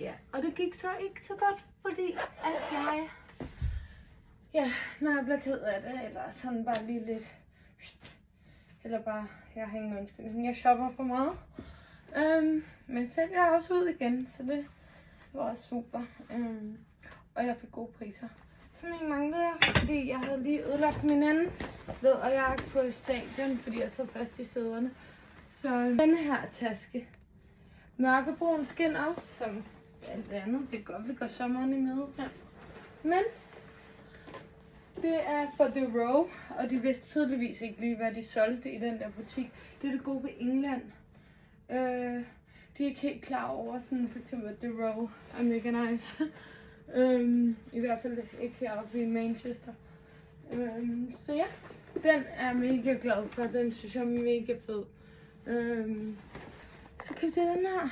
Ja, og det gik så ikke så godt, fordi at jeg... Ja, når jeg bliver ked af det, eller sådan bare lige lidt... Eller bare, jeg har ingen undskyldning, jeg shopper for meget. Men selv jeg også ud igen, så det var også super. Og jeg fik gode priser. Sådan en manglede jeg, fordi jeg havde lige ødelagt min anden læderjakke på stadion, fordi jeg sad fast i sæderne. Så denne her taske. Mørkebrun skin også, som alt andet. Det er godt, vi går sommeren i møde her. Men det er for The Row, og de vidste tydeligvis ikke lige, hvad de solgte i den der butik. Det er det gode ved England. De er ikke helt klar over, sådan for eksempel The Row er mega nice. I hvert fald ikke heroppe i Manchester. Så ja, den er jeg mega glad for. Den synes jeg er mega fed. Så købte jeg den her.